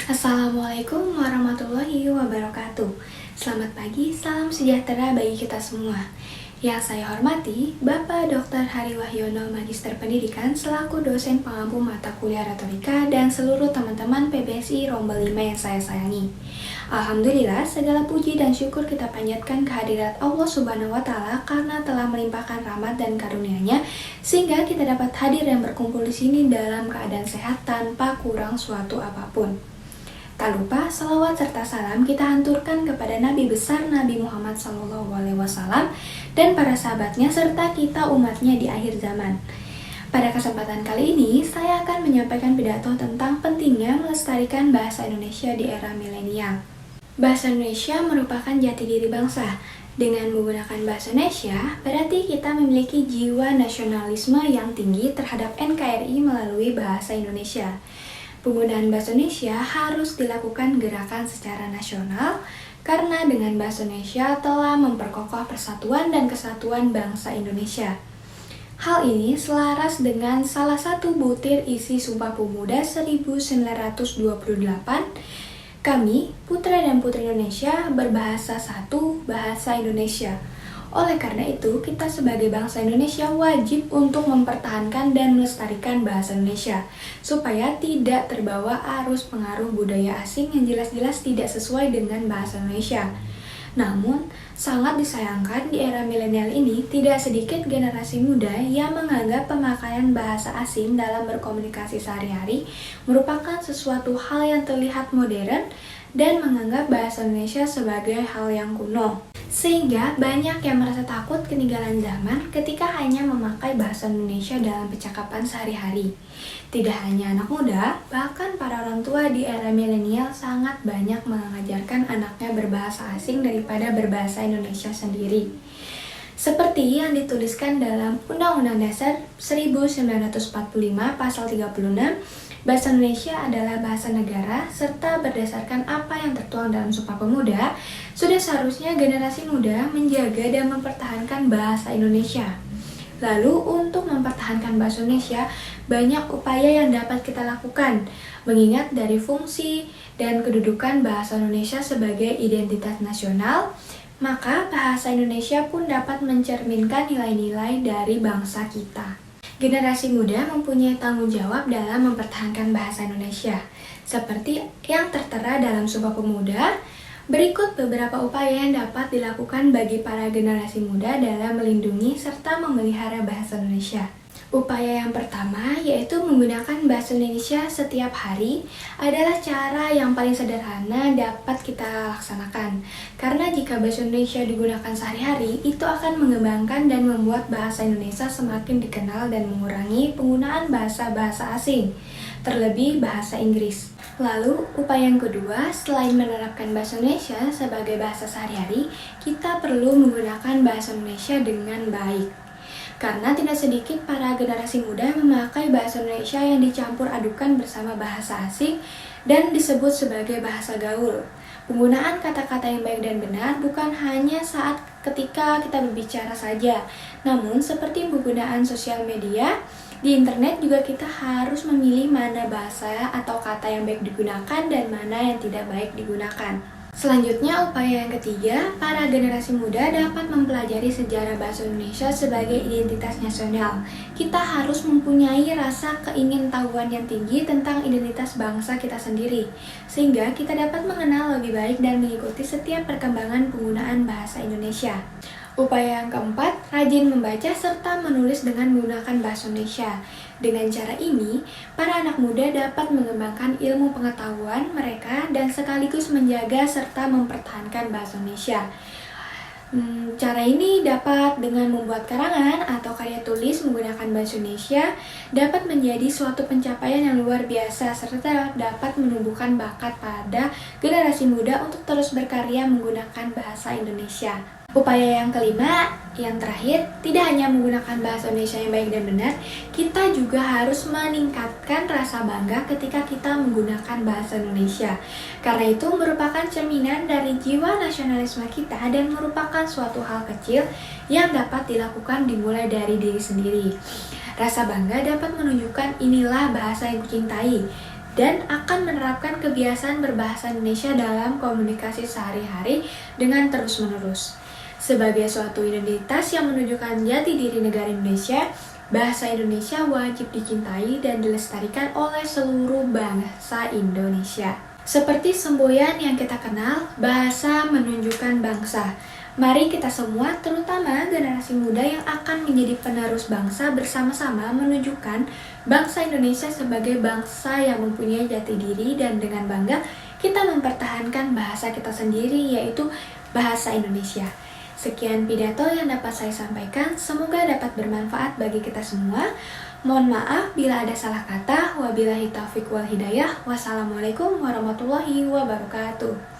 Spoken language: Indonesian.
Assalamualaikum warahmatullahi wabarakatuh. Selamat pagi, salam sejahtera bagi kita semua. Yang saya hormati, Bapak Dr. Hari Wahyono, Magister Pendidikan selaku dosen pengampu mata kuliah retorika dan seluruh teman-teman PBSI Rombel 5 yang saya sayangi. Alhamdulillah, segala puji dan syukur kita panjatkan kehadirat Allah Subhanahu wa Ta'ala karena telah melimpahkan rahmat dan karunia-Nya sehingga kita dapat hadir dan berkumpul di sini dalam keadaan sehat tanpa kurang suatu apapun. Tak lupa, salawat serta salam kita hanturkan kepada Nabi besar Nabi Muhammad SAW dan para sahabatnya serta kita umatnya di akhir zaman. Pada kesempatan kali ini, saya akan menyampaikan pidato tentang pentingnya melestarikan bahasa Indonesia di era milenial. Bahasa Indonesia merupakan jati diri bangsa. Dengan menggunakan bahasa Indonesia, berarti kita memiliki jiwa nasionalisme yang tinggi terhadap NKRI melalui bahasa Indonesia. Penggunaan bahasa Indonesia harus dilakukan gerakan secara nasional karena dengan bahasa Indonesia telah memperkokoh persatuan dan kesatuan bangsa Indonesia. Hal ini selaras dengan salah satu butir isi Sumpah Pemuda 1928, kami, putra dan putri Indonesia, berbahasa satu, bahasa Indonesia. Oleh karena itu, kita sebagai bangsa Indonesia wajib untuk mempertahankan dan melestarikan bahasa Indonesia, supaya tidak terbawa arus pengaruh budaya asing yang jelas-jelas tidak sesuai dengan bahasa Indonesia. Namun, sangat disayangkan di era milenial ini, tidak sedikit generasi muda yang menganggap pemakaian bahasa asing dalam berkomunikasi sehari-hari merupakan sesuatu hal yang terlihat modern dan menganggap bahasa Indonesia sebagai hal yang kuno. Sehingga banyak yang merasa takut ketinggalan zaman ketika hanya memakai bahasa Indonesia dalam percakapan sehari-hari. Tidak hanya anak muda, bahkan para orang tua di era milenial sangat banyak mengajarkan anaknya berbahasa asing daripada berbahasa Indonesia sendiri. Seperti yang dituliskan dalam Undang-Undang Dasar 1945 Pasal 36, bahasa Indonesia adalah bahasa negara, serta berdasarkan apa yang tertuang dalam Sumpah Pemuda, sudah seharusnya generasi muda menjaga dan mempertahankan bahasa Indonesia. Lalu, untuk mempertahankan bahasa Indonesia, banyak upaya yang dapat kita lakukan, mengingat dari fungsi dan kedudukan bahasa Indonesia sebagai identitas nasional, maka bahasa Indonesia pun dapat mencerminkan nilai-nilai dari bangsa kita. Generasi muda mempunyai tanggung jawab dalam mempertahankan bahasa Indonesia. Seperti yang tertera dalam Sumpah Pemuda, berikut beberapa upaya yang dapat dilakukan bagi para generasi muda dalam melindungi serta memelihara bahasa Indonesia. Upaya yang pertama yaitu menggunakan bahasa Indonesia setiap hari adalah cara yang paling sederhana dapat kita laksanakan. Karena jika bahasa Indonesia digunakan sehari-hari, itu akan mengembangkan dan membuat bahasa Indonesia semakin dikenal dan mengurangi penggunaan bahasa-bahasa asing, terlebih bahasa Inggris. Lalu, upaya yang kedua, selain menerapkan bahasa Indonesia sebagai bahasa sehari-hari, kita perlu menggunakan bahasa Indonesia dengan baik. Karena tidak sedikit para generasi muda memakai bahasa Indonesia yang dicampur adukan bersama bahasa asing dan disebut sebagai bahasa gaul. Penggunaan kata-kata yang baik dan benar bukan hanya saat ketika kita berbicara saja, namun seperti penggunaan sosial media, di internet juga kita harus memilih mana bahasa atau kata yang baik digunakan dan mana yang tidak baik digunakan. Selanjutnya, upaya yang ketiga, para generasi muda dapat mempelajari sejarah bahasa Indonesia sebagai identitas nasional. Kita harus mempunyai rasa keingintahuan yang tinggi tentang identitas bangsa kita sendiri, sehingga kita dapat mengenal lebih baik dan mengikuti setiap perkembangan penggunaan bahasa Indonesia. Upaya yang keempat, rajin membaca serta menulis dengan menggunakan bahasa Indonesia. Dengan cara ini, para anak muda dapat mengembangkan ilmu pengetahuan mereka dan sekaligus menjaga serta mempertahankan bahasa Indonesia. Cara ini dapat dengan membuat karangan atau karya tulis menggunakan bahasa Indonesia dapat menjadi suatu pencapaian yang luar biasa serta dapat menumbuhkan bakat pada generasi muda untuk terus berkarya menggunakan bahasa Indonesia. Upaya yang kelima, yang terakhir, tidak hanya menggunakan bahasa Indonesia yang baik dan benar, kita juga harus meningkatkan rasa bangga ketika kita menggunakan bahasa Indonesia. Karena itu merupakan cerminan dari jiwa nasionalisme kita dan merupakan suatu hal kecil yang dapat dilakukan dimulai dari diri sendiri. Rasa bangga dapat menunjukkan inilah bahasa yang kucintai. dan akan menerapkan kebiasaan berbahasa Indonesia dalam komunikasi sehari-hari dengan terus-menerus. Sebagai suatu identitas yang menunjukkan jati diri negara Indonesia, bahasa Indonesia wajib dicintai dan dilestarikan oleh seluruh bangsa Indonesia. Seperti semboyan yang kita kenal, bahasa menunjukkan bangsa. Mari kita semua, terutama generasi muda yang akan menjadi penerus bangsa, bersama-sama menunjukkan bangsa Indonesia sebagai bangsa yang mempunyai jati diri, dan dengan bangga kita mempertahankan bahasa kita sendiri, yaitu bahasa Indonesia. Sekian pidato yang dapat saya sampaikan, semoga dapat bermanfaat bagi kita semua. Mohon maaf bila ada salah kata. Wabillahi taufiq wal hidayah. Wassalamualaikum warahmatullahi wabarakatuh.